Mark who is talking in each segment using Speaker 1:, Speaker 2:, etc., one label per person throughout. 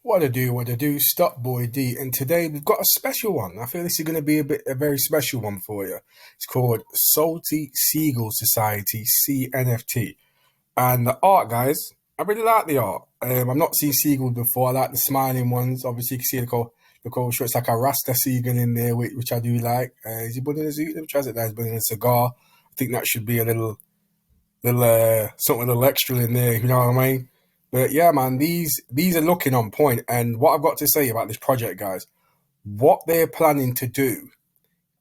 Speaker 1: What to do, Stop Boy D. And today we've got a special one. I feel this is going to be a very special one for you. It's called Salty Seagulls Society, Cnft. And the art, guys, I really like the art. I've not seen seagulls before. I like the smiling ones. Obviously, you can see the cool shirt. It's like a Rasta seagull in there, which I do like. Is he burning a suit? Let me try it there. He's burning a cigar. I think that should be a little something a little extra in there, you know what I mean? But yeah, man, these are looking on point. And what I've got to say about this project, guys, what they're planning to do,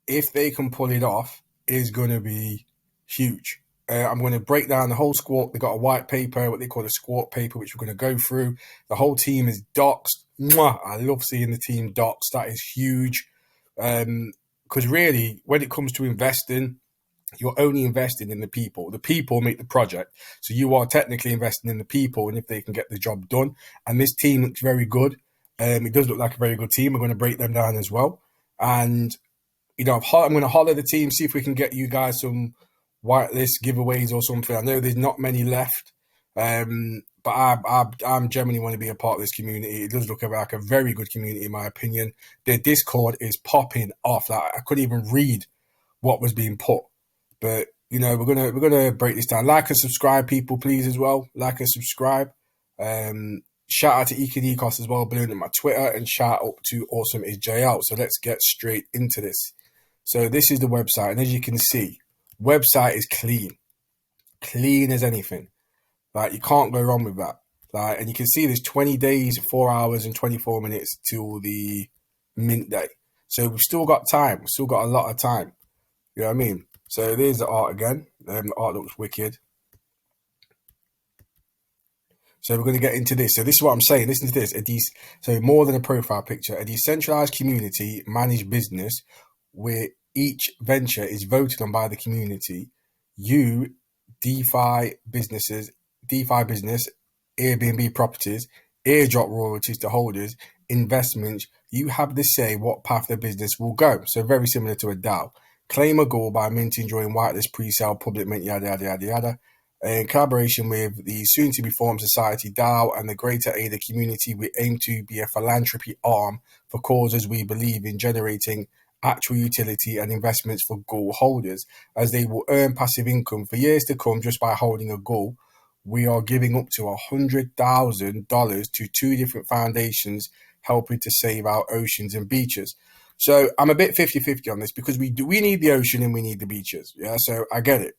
Speaker 1: if they can pull it off, is going to be huge. I'm going to break down the whole squawk. They got a white paper, what they call a squawk paper, which we're going to go through. The whole team is doxed. Mwah! I love seeing the team doxed. That is huge. Because really, when it comes to investing, you're only investing in the people. The people make the project. So you are technically investing in the people and if they can get the job done. And this team looks very good. It does look like a very good team. We're going to break them down as well. And, you know, I'm going to holler the team, see if we can get you guys some whitelist giveaways or something. I know there's not many left. But I'm genuinely want to be a part of this community. It does look like a very good community, in my opinion. Their Discord is popping off. Like, I couldn't even read what was being put. But you know, we're gonna break this down. Like and subscribe, people, please, as well. Like and subscribe. Shout out to Ecos as well, blowing at my Twitter, and shout out to Awesome is JL. So let's get straight into this. So this is the website, and as you can see, website is clean as anything. Like, you can't go wrong with that. Like, and you can see there's 20 days, 4 hours, and 24 minutes till the mint day. So we've still got time. We've still got a lot of time. You know what I mean? So there's the art again. The art looks wicked. So we're going to get into this. So this is what I'm saying. Listen to this. So more than a profile picture, a decentralized community managed business where each venture is voted on by the community. You, DeFi business, Airbnb properties, airdrop royalties to holders, investments. You have the say what path the business will go. So very similar to a DAO. Claim a goal by minting during whitelist pre-sale, public mint, yada, yada, yada, yada. In collaboration with the soon-to-be-formed Society DAO and the greater AIDA community, we aim to be a philanthropy arm for causes we believe in, generating actual utility and investments for goal holders, as they will earn passive income for years to come just by holding a goal. We are giving up to $100,000 to 2 different foundations, helping to save our oceans and beaches. So I'm a bit 50-50 on this because we need the ocean and we need the beaches. Yeah, so I get it.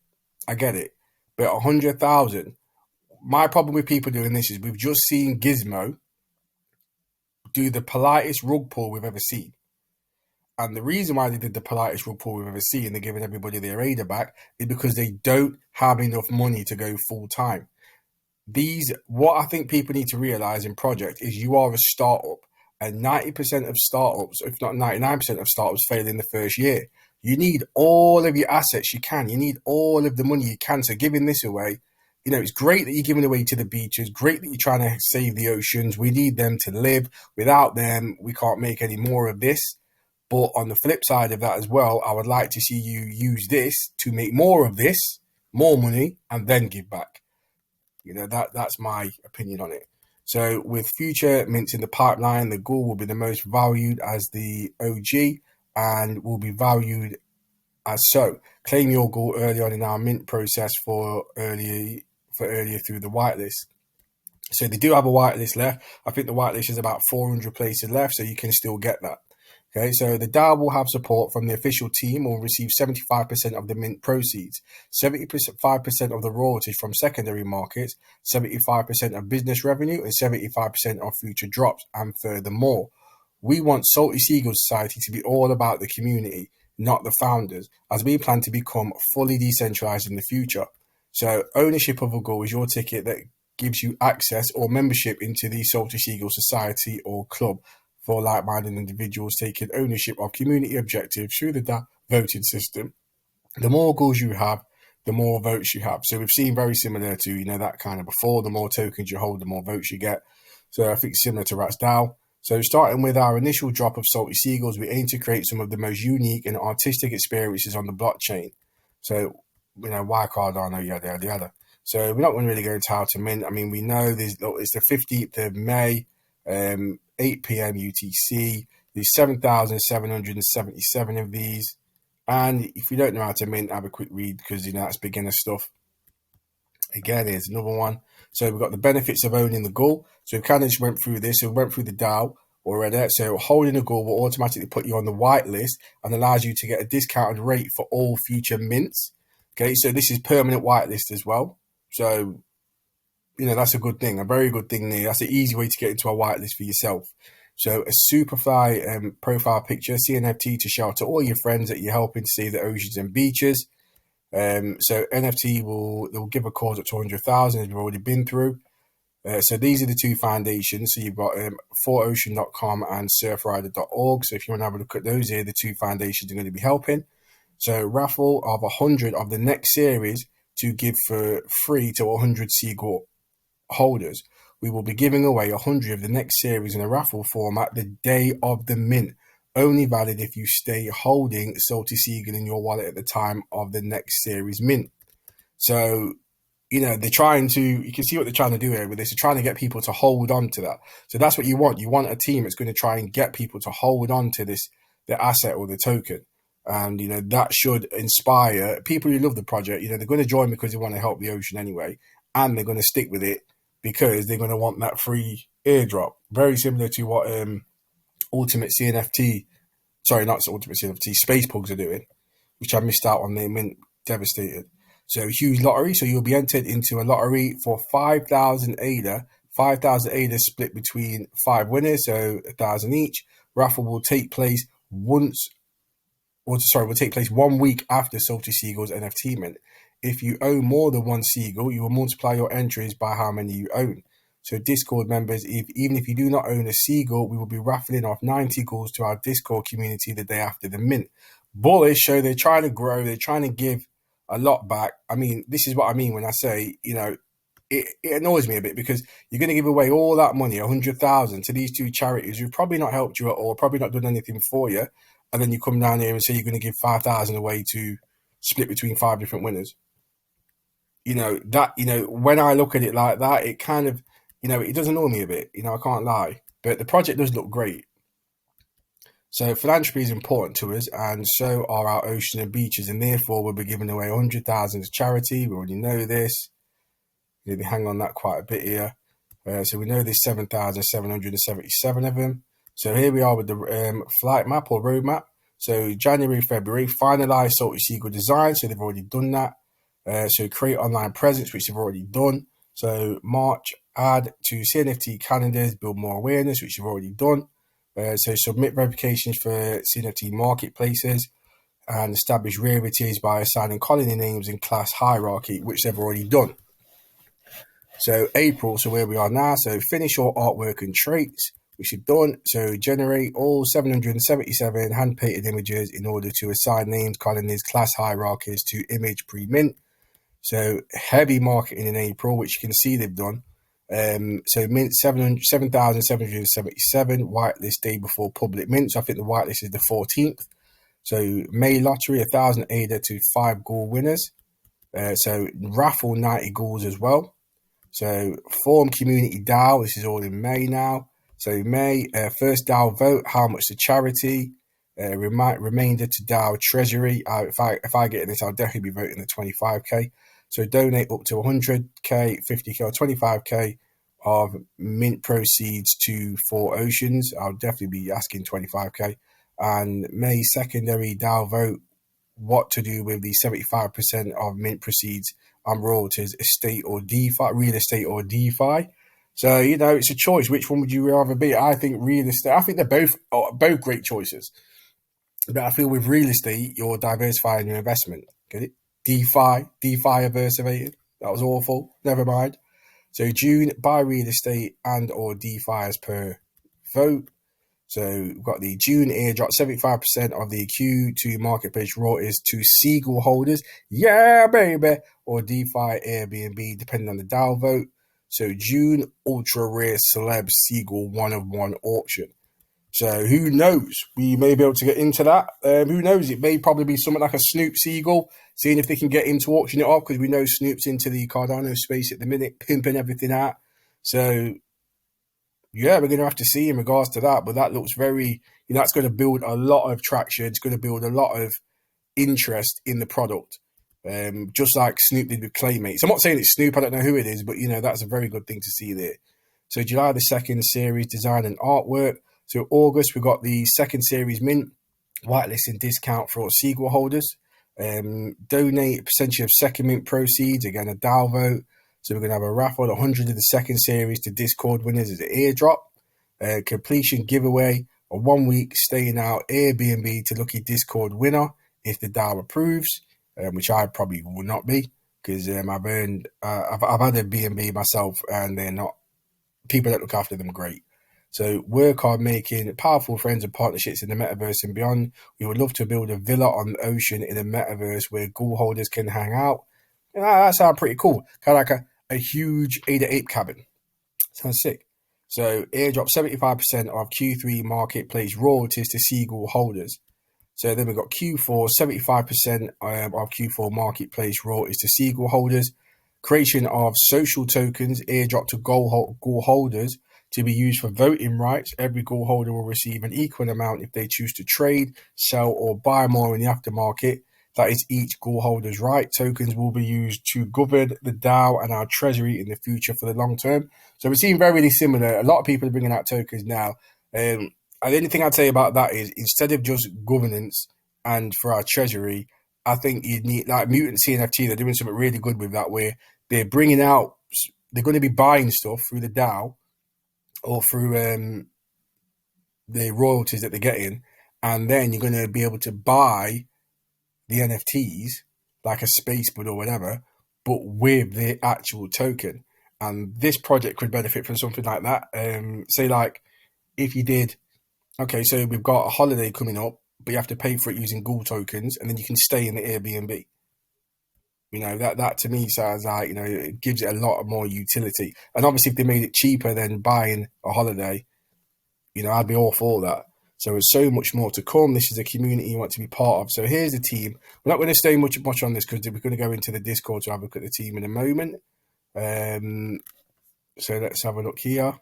Speaker 1: But 100,000. My problem with people doing this is we've just seen Gizmo do the politest rug pull we've ever seen. And the reason why they did the politest rug pull we've ever seen and they're giving everybody their AIDA back is because they don't have enough money to go full time. What I think people need to realize in project is you are a startup. And 90% of startups, if not 99% of startups, fail in the first year. You need all of your assets you can. You need all of the money you can. So giving this away, you know, it's great that you're giving away to the beaches. Great that you're trying to save the oceans. We need them to live. Without them, we can't make any more of this. But on the flip side of that as well, I would like to see you use this to make more of this, more money, and then give back. You know, that's my opinion on it. So with future mints in the pipeline, the ghoul will be the most valued as the OG and will be valued as so. Claim your ghoul early on in our mint process for earlier through the whitelist. So they do have a whitelist left. I think the whitelist is about 400 places left, so you can still get that. Okay, so the DAO will have support from the official team, will receive 75% of the mint proceeds, 75% of the royalties from secondary markets, 75% of business revenue, and 75% of future drops. And furthermore, we want Salty Seagulls Society to be all about the community, not the founders, as we plan to become fully decentralized in the future. So ownership of a goal is your ticket that gives you access or membership into the Salty Seagulls Society or club, for like-minded individuals taking ownership of community objectives through the voting system. The more goals you have, the more votes you have. So we've seen very similar to, you know, that kind of before. The more tokens you hold, the more votes you get. So I think similar to Rats DAO. So starting with our initial drop of Salty Seagulls, we aim to create some of the most unique and artistic experiences on the blockchain. So, you know, why Cardano, yada, yada, yada. So we're not going to really go into how to mint. I mean, we know it's the 15th of May. 8 p.m. UTC. There's 7,777 of these. And if you don't know how to mint, have a quick read, because that's beginner stuff. Again, here's another one. So we've got the benefits of owning the goal. So we kind of just went through this. So we went through the DAO already. So holding a goal will automatically put you on the whitelist and allows you to get a discounted rate for all future mints. Okay, so this is permanent whitelist as well. So, that's a good thing, a very good thing there. That's an easy way to get into a whitelist for yourself. So a Superfly profile picture, Cnft, to show to all your friends that you're helping to see the oceans and beaches. So NFT they'll give a cause at 200,000 as we've already been through. So these are the two foundations. So you've got 4ocean.com and surfrider.org. So if you want to have a look at those here, the two foundations are going to be helping. So raffle of 100 of the next series to give for free to 100 Seagull holders. We will be giving away 100 of the next series in a raffle format the day of the mint. Only valid if you stay holding Salty Seagull in your wallet at the time of the next series mint. So, they're trying to, you can see what they're trying to do here with this. They're trying to get people to hold on to that. So that's what you want. You want a team that's going to try and get people to hold on to the asset or the token. And, that should inspire people who love the project. They're going to join because they want to help the ocean anyway. And they're going to stick with it because they're going to want that free airdrop. Very similar to what Ultimate Cnft, sorry, not Ultimate Cnft, Space Pugs are doing, which I missed out on. They mint, devastated. So huge lottery. So you'll be entered into a lottery for 5,000 ADA. 5,000 ADA split between 5 winners, so 1,000 each. Raffle will take place will take place 1 week after Salty Seagull's NFT mint. If you own more than one Seagull, you will multiply your entries by how many you own. So Discord members, even if you do not own a Seagull, we will be raffling off 90 Gulls to our Discord community the day after the mint. Bullish, so they're trying to grow, they're trying to give a lot back. I mean, this is what I mean when I say, it annoys me a bit, because you're going to give away all that money, 100,000, to these two charities who've probably not helped you at all, probably not done anything for you, and then you come down here and say you're going to give 5,000 away to split between 5 different winners. When I look at it like that, it kind of, it does annoy me a bit, I can't lie. But the project does look great. So philanthropy is important to us, and so are our ocean and beaches, and therefore we'll be giving away 100,000 to charity. We already know this. Maybe hang on that quite a bit here. So we know there's 7,777 of them. So here we are with the flight map or roadmap. So January, February, finalize Salty Seagull design. So they've already done that. So create online presence, which they've already done. So March, add to CNFT calendars, build more awareness, which you've already done. So submit verifications for CNFT marketplaces and establish rarities by assigning colony names in class hierarchy, which they've already done. So April, so where we are now, so finish your artwork and traits, which you've done. So generate all 777 hand-painted images in order to assign names, colonies, class hierarchies to image pre-mint. So heavy marketing in April, which you can see they've done. So mint 7,777, whitelist day before public mint. So I think the whitelist is the 14th. So May lottery, 1,000 ADA to 5 Gull winners. So raffle 90 Gulls as well. So form community DAO. This is all in May now. So May, first DAO vote, how much to charity. Remainder to DAO treasury. If I get this, I'll definitely be voting the 25k. So donate up to 100k, 50k, or 25k of mint proceeds to 4Oceans. I'll definitely be asking 25k. And May secondary DAO vote, what to do with the 75% of mint proceeds and royalties, estate or DeFi, real estate or DeFi. So, it's a choice. Which one would you rather be? I think real estate. I think they're both great choices. But I feel with real estate, you're diversifying your investment. Get it? DeFi diversified. That was awful. Never mind. So June, buy real estate and or DeFi as per vote. So we've got the June airdrop, 75% of the Q2 marketplace royalties to Seagull holders. Yeah, baby. Or DeFi Airbnb, depending on the DAO vote. So June, ultra rare celeb Seagull 1-of-1 auction. So who knows? We may be able to get into that. Who knows? It may probably be something like a Snoop Seagull, seeing if they can get him to auction it off, because we know Snoop's into the Cardano space at the minute, pimping everything out. So Yeah, we're going to have to see in regards to that, but that looks very, that's going to build a lot of traction. It's going to build a lot of interest in the product. Just like Snoop did with Claymates. I'm not saying it's Snoop, I don't know who it is, but that's a very good thing to see there. So July the 2nd series design and artwork. So August, we got the second series mint, whitelisting discount for all Seagull holders. Donate a percentage of second mint proceeds, again a DAO vote. So we're going to have a raffle, 100 of the second series to Discord winners as an airdrop. Completion giveaway, a 1 week staying out Airbnb to lucky Discord winner if the DAO approves, which I probably will not be, because I've had a B&B myself and they're not, people that look after them great. So work on making powerful friends and partnerships in the metaverse and beyond. We would love to build a villa on the ocean in the metaverse where ghoul holders can hang out. That sounds pretty cool. Kind of like a huge Ada Ape cabin. Sounds sick. So airdrop 75% of Q3 marketplace royalties to Seagull holders. So then we've got Q4, 75% of Q4 marketplace royalties to Seagull holders. Creation of social tokens airdrop to ghoul holders to be used for voting rights. Every ghoul holder will receive an equal amount if they choose to trade, sell, or buy more in the aftermarket. That is each ghoul holder's right. Tokens will be used to govern the DAO and our treasury in the future for the long term. So we're seeing very similar. A lot of people are bringing out tokens now. And the only thing I'd say about that is, instead of just governance and for our treasury, I think you need, like Mutant Cnft, they're doing something really good with that, where they're bringing out, they're going to be buying stuff through the DAO or through the royalties that they're getting, and then you're going to be able to buy the NFTs like a space bud or whatever, but with the actual token. And this project could benefit from something like that. Say like if you did, okay, so we've got a holiday coming up, but you have to pay for it using ghoul tokens, and then you can stay in the Airbnb. That to me sounds like, it gives it a lot more utility. And obviously if they made it cheaper than buying a holiday, I'd be all for that. So there's so much more to come. This is a community you want to be part of. So here's the team. We're not going to stay much on this because we're going to go into the Discord to have a look at the team in a moment. So let's have a look here.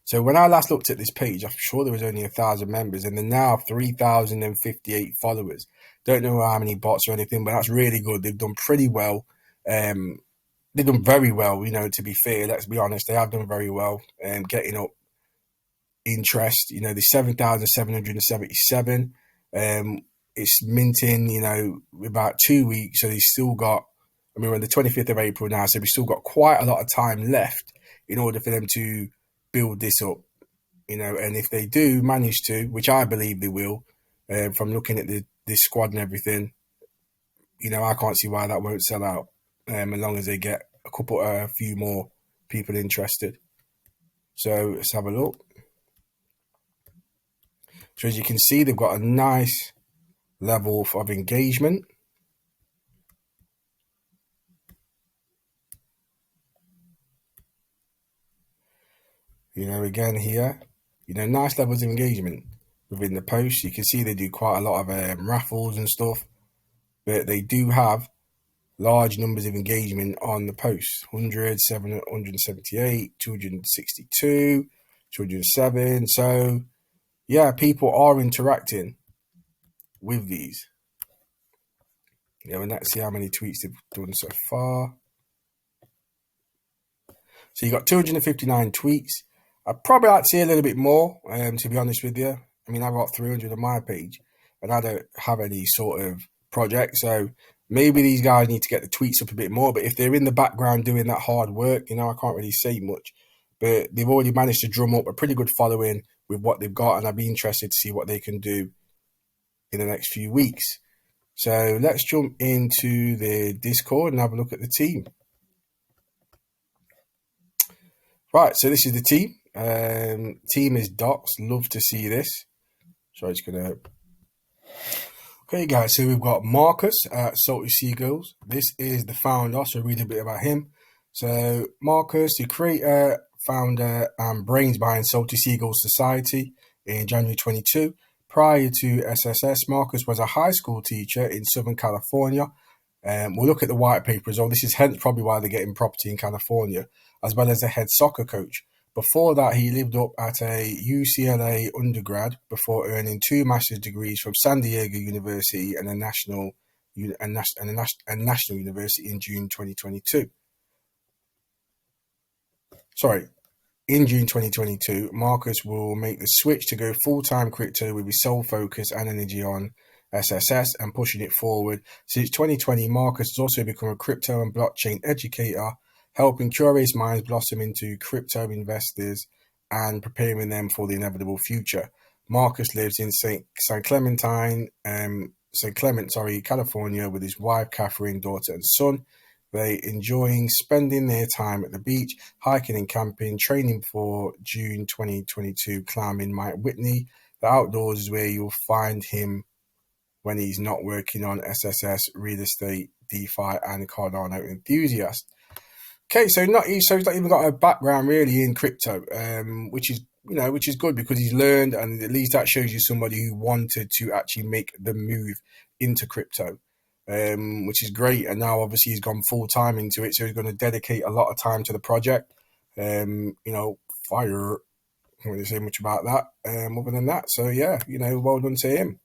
Speaker 1: So when I last looked at this page, I'm sure there was only 1,000 members, and they're now 3,058 followers. Don't know how many bots or anything, but that's really good. They've done pretty well. They've done very well, to be fair. Let's be honest. They have done very well, getting up interest. The 7,777. It's minting, about 2 weeks. So they still got, we're on the 25th of April now, so we've still got quite a lot of time left in order for them to build this up, and if they do manage to, which I believe they will, from looking at this squad and everything, I can't see why that won't sell out, as long as they get a few more people interested. So let's have a look. So as you can see, they've got a nice level of engagement. Again here, nice levels of engagement within the post. You can see they do quite a lot of raffles and stuff, but they do have large numbers of engagement on the posts. 100, 778, 262, 207. So yeah, people are interacting with these. And let's see how many tweets they've done so far. So you got 259 tweets. I'd probably like to see a little bit more, to be honest with you. I mean, I've got 300 on my page, and I don't have any sort of project. So maybe these guys need to get the tweets up a bit more. But if they're in the background doing that hard work, I can't really say much. But they've already managed to drum up a pretty good following with what they've got, and I'd be interested to see what they can do in the next few weeks. So let's jump into the Discord and have a look at the team. Right, so this is the team. Team is Docs. Love to see this. So it's gonna. Okay, guys. So we've got Marcus at Salty Seagulls. This is the founder. So read a bit about him. So Marcus, the creator, founder, and brains behind Salty Seagulls Society in January 22. Prior to SSS, Marcus was a high school teacher in Southern California. We'll look at the white paper as well. This is hence probably why they're getting property in California, as well as the head soccer coach. Before that, he lived up at a UCLA undergrad before earning 2 master's degrees from San Diego University and a national university in June 2022. Sorry, in June 2022, Marcus will make the switch to go full-time crypto with his sole focus and energy on SSS and pushing it forward. Since 2020, Marcus has also become a crypto and blockchain educator, helping curious minds blossom into crypto investors and preparing them for the inevitable future. Marcus lives in St. Clement, California, with his wife, Catherine, daughter, and son. They enjoying spending their time at the beach, hiking and camping, training for June 2022 climbing Mount Whitney. The outdoors is where you'll find him when he's not working on SSS, real estate, DeFi, and Cardano enthusiast. Okay, so he's not even got a background really in crypto, which is good because he's learned, and at least that shows you somebody who wanted to actually make the move into crypto, which is great. And now obviously he's gone full time into it, so he's going to dedicate a lot of time to the project. Fire. I don't really say much about that. Other than that, so yeah, well done to him.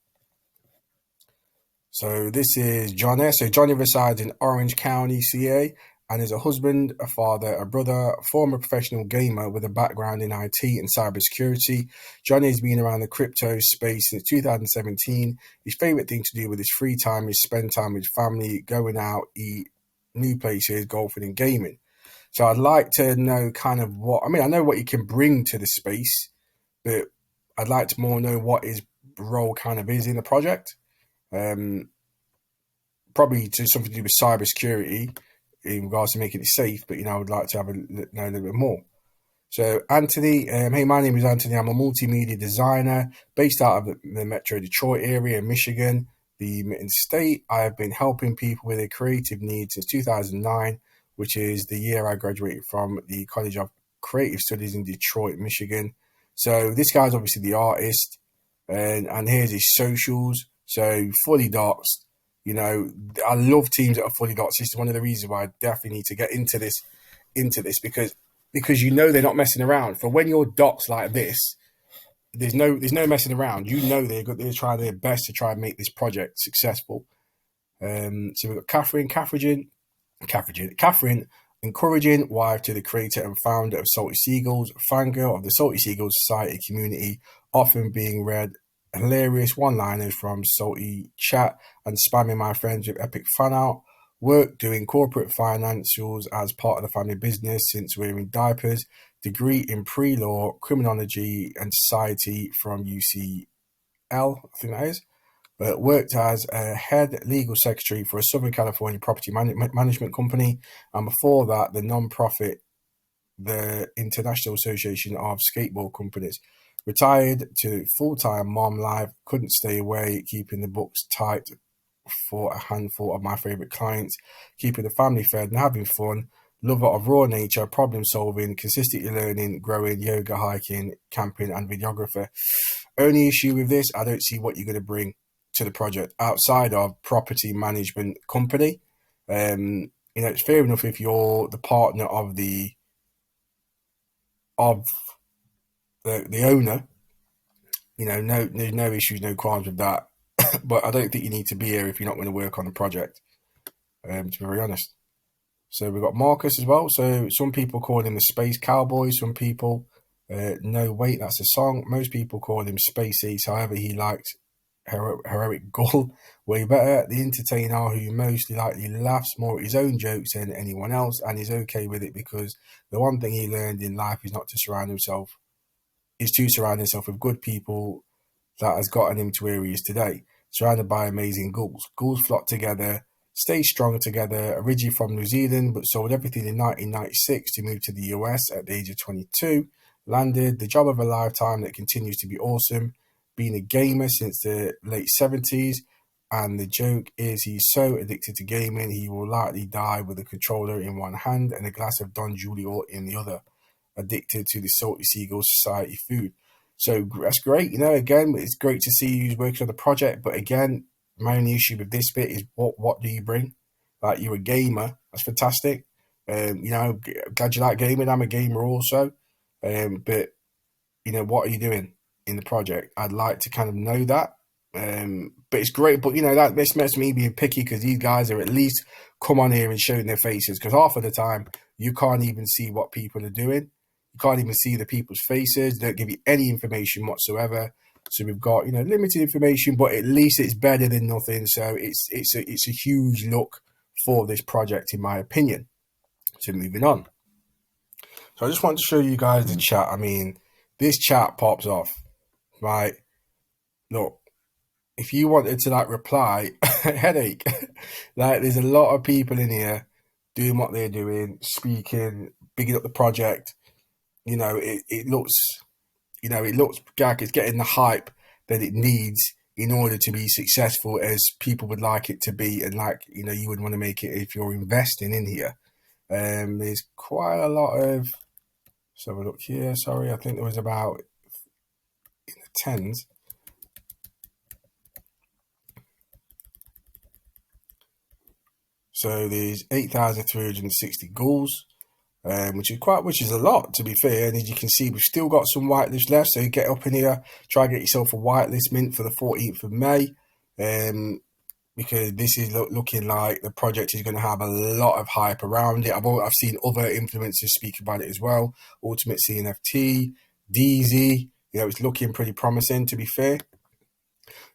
Speaker 1: So this is Johnny. So Johnny resides in Orange County, CA, and is a husband, a father, a brother, former professional gamer with a background in IT and cybersecurity. Johnny has been around the crypto space since 2017. His favorite thing to do with his free time is spend time with family, going out, eat, new places, golfing and gaming. So I'd like to know kind of I know what he can bring to the space, but I'd like to more know what his role kind of is in the project. Probably to something to do with cybersecurity in regards to making it safe, but I would like to know a little bit more. So Anthony, hey, my name is Anthony. I'm a multimedia designer based out of the Metro Detroit area in Michigan, the state. I have been helping people with their creative needs since 2009, which is the year I graduated from the College of Creative Studies in Detroit, Michigan. So this guy's obviously the artist, and here's his socials. So fully doxed. I love teams that are fully doxed. This is one of the reasons why I definitely need to get into this because they're not messing around. For when you're doxed like this, there's no messing around. They're trying their best to try and make this project successful. So we've got Catherine, encouraging wife to the creator and founder of Salty Seagulls, fangirl of the Salty Seagulls Society community, often being read hilarious one-liners from Salty chat and spamming my friends with epic fan out. Work doing corporate financials as part of the family business since wearing diapers. Degree in pre-law, criminology and society from UCL, I think that is. Worked as a head legal secretary for a Southern California property management company, and before that, the non-profit, the International Association of Skateboard Companies. Retired to full-time mom life, couldn't stay away, keeping the books tight for a handful of my favorite clients, keeping the family fed and having fun, lover of raw nature, problem solving, consistently learning, growing, yoga, hiking, camping, and videographer. Only issue with this, I don't see what you're going to bring to the project outside of property management company. It's fair enough if you're the partner of the owner. There's no issues, no qualms with that. But I don't think you need to be here if you're not going to work on the project, to be very honest. So we've got Marcus as well. So some people call him the Space Cowboy. Some people, No Wait, that's a song. Most people call him Space Ace. However, he likes Heroic Gull way better. The entertainer who mostly likely laughs more at his own jokes than anyone else, and is okay with it because the one thing he learned in life is to surround himself with good people. That has gotten him to where he is today, surrounded by amazing ghouls. Ghouls flock together, stay strong together. Originally from New Zealand, but sold everything in 1996 to move to the US at the age of 22. Landed the job of a lifetime that continues to be awesome. Been a gamer since the late 70s, and the joke is he's so addicted to gaming he will likely die with a controller in one hand and a glass of Don Julio in the other. Addicted to the Salty Seagulls Society food. So that's great. Again, it's great to see you working on the project. But again, my only issue with this bit is what do you bring? Like, you're a gamer. That's fantastic. Glad you like gaming. I'm a gamer also. But what are you doing in the project? I'd like to kind of know that. But it's great. But that this makes me being picky, because these guys are at least come on here and showing their faces. Because half of the time you can't even see what people are doing. You can't even see the people's faces. They don't give you any information whatsoever. So we've got limited information, but at least it's better than nothing. So it's a huge look for this project, in my opinion. So moving on. So I just want to show you guys the chat. I mean, this chat pops off, right? Look, if you wanted to reply, headache. There's a lot of people in here doing what they're doing, speaking, bigging up the project. It looks, like it's getting the hype that it needs in order to be successful as people would like it to be, and you would want to make it if you're investing in here. There's quite a lot of. So we look here. Sorry, I think there was about in the tens. So there's 8,360 goals, which is a lot, to be fair. And as you can see, we've still got some whitelist left. So you get up in here, try and get yourself a whitelist mint for the 14th of May, because this is looking like the project is going to have a lot of hype around it. I've seen other influencers speak about it as well. Ultimate Cnft, DZ, it's looking pretty promising, to be fair.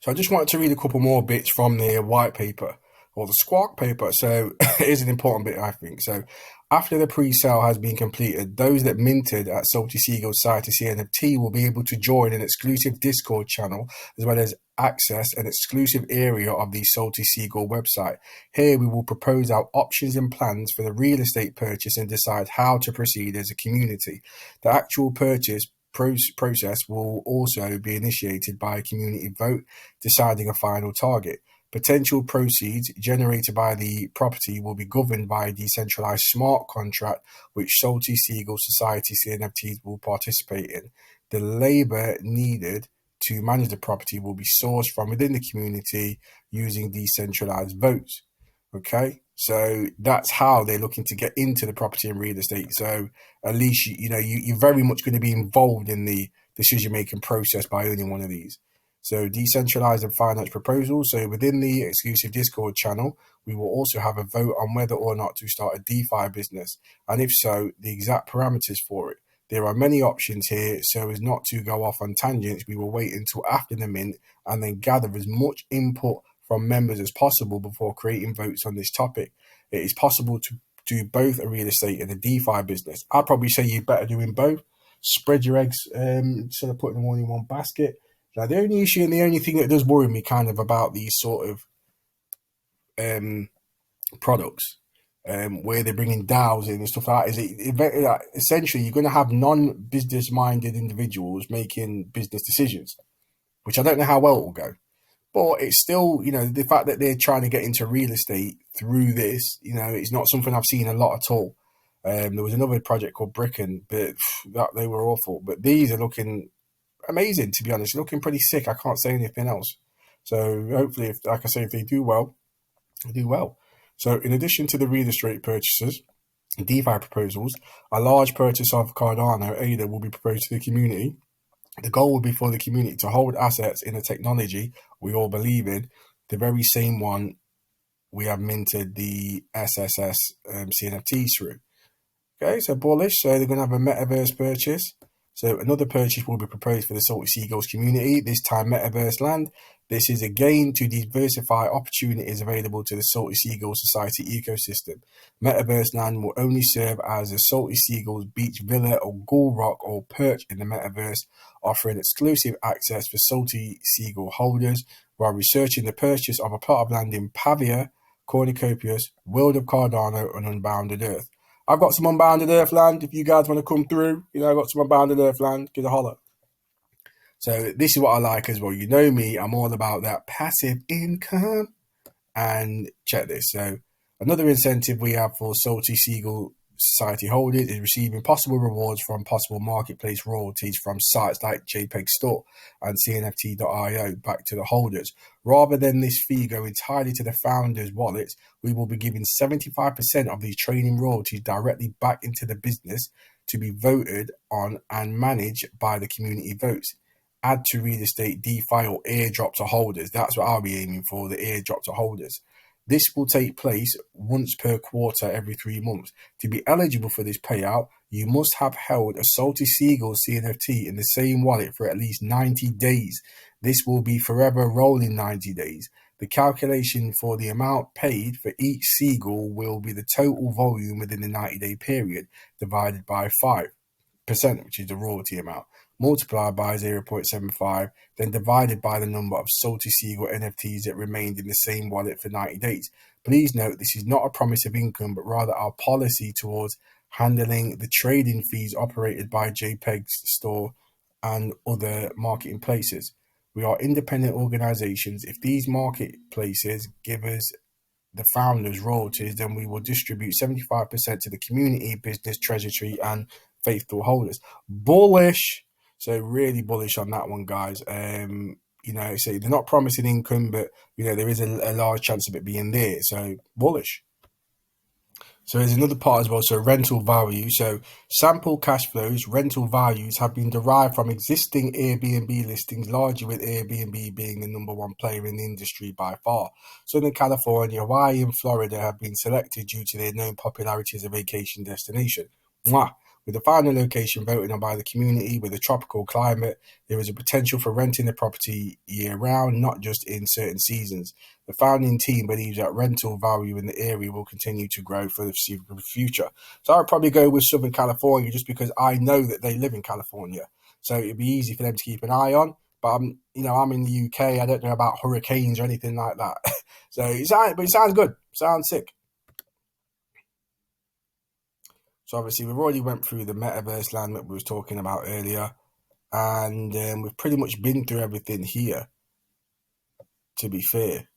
Speaker 1: So I just wanted to read a couple more bits from the white paper, or the squawk paper. So it is an important bit, I think. So after the pre-sale has been completed, those that minted at Salty Seagulls site to Cnft will be able to join an exclusive Discord channel, as well as access an exclusive area of the Salty Seagull website. Here we will propose our options and plans for the real estate purchase and decide how to proceed as a community. The actual purchase process will also be initiated by a community vote, deciding a final target. Potential proceeds generated by the property will be governed by a decentralized smart contract, which Salty Seagull Society CNFTs will participate in. The labor needed to manage the property will be sourced from within the community using decentralized votes. Okay, so that's how they're looking to get into the property and real estate. So at least you're very much going to be involved in the decision-making process by owning one of these. So decentralized and finance proposals. So within the exclusive Discord channel, we will also have a vote on whether or not to start a DeFi business, and if so, the exact parameters for it. There are many options here, so as not to go off on tangents, we will wait until after the mint and then gather as much input from members as possible before creating votes on this topic. It is possible to do both a real estate and a DeFi business. I'd probably say you're better doing both. Spread your eggs instead of putting them all in one basket. Now, the only issue and the only thing that does worry me kind of about these sort of products, where they're bringing DAOs in and stuff like that, is essentially you're going to have non-business minded individuals making business decisions, which I don't know how well it will go. But it's still, the fact that they're trying to get into real estate through this, it's not something I've seen a lot at all. There was another project called Bricken, but they were awful. But these are looking amazing, to be honest. Looking pretty sick. I can't say anything else. So hopefully, if they do well, they do well. So in addition to the real estate purchases, DeFi proposals, a large purchase of Cardano ADA will be proposed to the community. The goal will be for the community to hold assets in a technology we all believe in, the very same one we have minted the SSS CNFTs through. Okay, so Bullish, so they're going to have a metaverse purchase. So another purchase will be proposed for the Salty Seagulls community, this time metaverse land. This is again to diversify opportunities available to the Salty Seagulls Society ecosystem. Metaverse land will only serve as a Salty Seagulls beach villa or gull rock or perch in the metaverse, offering exclusive access for Salty Seagull holders while researching the purchase of a plot of land in Pavia, Cornucopias, World of Cardano, and Unbounded Earth. I've got some Unbounded Earth land. If you guys want to come through, I've got some Unbounded Earth land. Give a holler. So this is what I like as well. You know me, I'm all about that passive income. And check this. So another incentive we have for Salty Seagull Society holders is receiving possible rewards from possible marketplace royalties from sites like JPEG Store and Cnft.io back to the holders. Rather than this fee go entirely to the founders' wallets, we will be giving 75% of these trading royalties directly back into the business to be voted on and managed by the community votes. Add to real estate, DeFi, or airdrops to holders. That's what I'll be aiming for, the airdrop to holders. This will take place once per quarter every 3 months. To be eligible for this payout, you must have held a Salty Seagulls Cnft in the same wallet for at least 90 days. This will be forever rolling 90 days. The calculation for the amount paid for each Seagull will be the total volume within the 90-day period divided by 5%, which is the royalty amount, multiplied by 0.75, then divided by the number of Salty Seagull NFTs that remained in the same wallet for 90 days. Please note this is not a promise of income, but rather our policy towards handling the trading fees operated by JPEG's store and other marketing places. We are independent organizations. If these marketplaces give us the founders royalties, then we will distribute 75% to the community, business, treasury, and faithful holders. Bullish. So really bullish on that one, guys. So they're not promising income, but there is a large chance of it being there. So bullish. So there's another part as well. So rental value. So sample cash flows, rental values have been derived from existing Airbnb listings, largely with Airbnb being the #1 player in the industry by far. Southern California, Hawaii, and Florida have been selected due to their known popularity as a vacation destination. Mwah. With the final location voted on by the community with a tropical climate, there is a potential for renting the property year-round, not just in certain seasons. The founding team believes that rental value in the area will continue to grow for the foreseeable future. So I'd probably go with Southern California just because I know that they live in California. So it'd be easy for them to keep an eye on. But I'm in the UK. I don't know about hurricanes or anything like that. But it sounds good. Sounds sick. So obviously we've already went through the metaverse land that we was talking about earlier, and we've pretty much been through everything here, to be fair.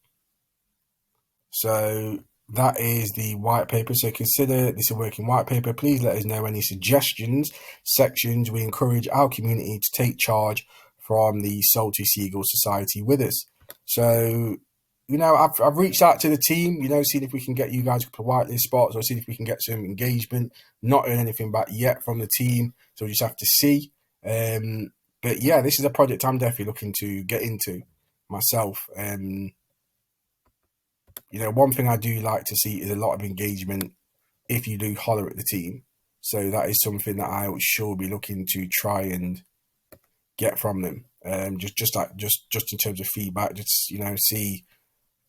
Speaker 1: So that is the white paper. So consider this a working white paper. Please let us know any suggestions, sections. We encourage our community to take charge from the Salty Seagull Society with us. So I've reached out to the team, seeing if we can get you guys a couple of whitelist spots or seeing if we can get some engagement. Not heard anything back yet from the team, so we just have to see. But yeah, this is a project I'm definitely looking to get into myself. One thing I do like to see is a lot of engagement if you do holler at the team. So that is something that I will sure be looking to try and get from them. Just in terms of feedback, just see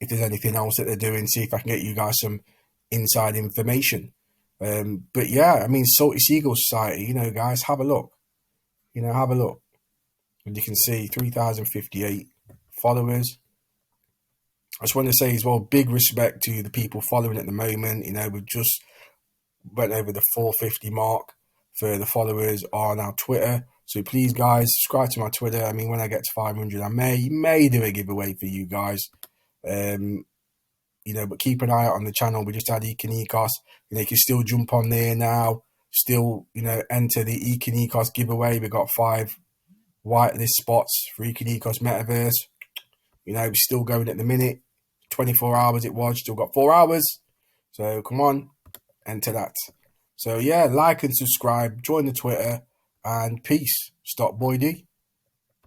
Speaker 1: if there's anything else that they're doing, see if I can get you guys some inside information. But yeah, Salty Seagull Society, guys, have a look. Have a look. And you can see 3,058 followers. I just want to say as well, big respect to the people following at the moment. We've just went over the 450 mark for the followers on our Twitter. So please, guys, subscribe to my Twitter. When I get to 500, I may do a giveaway for you guys. But keep an eye out on the channel. We just had Econicos. You can still jump on there now. Still, enter the Econicos giveaway. We got 5 whitelist spots for Econicos Metaverse. We're still going at the minute. 24 hours it was. Still got 4 hours. So come on, enter that. So yeah, like and subscribe. Join the Twitter. And peace. Stop Boy D.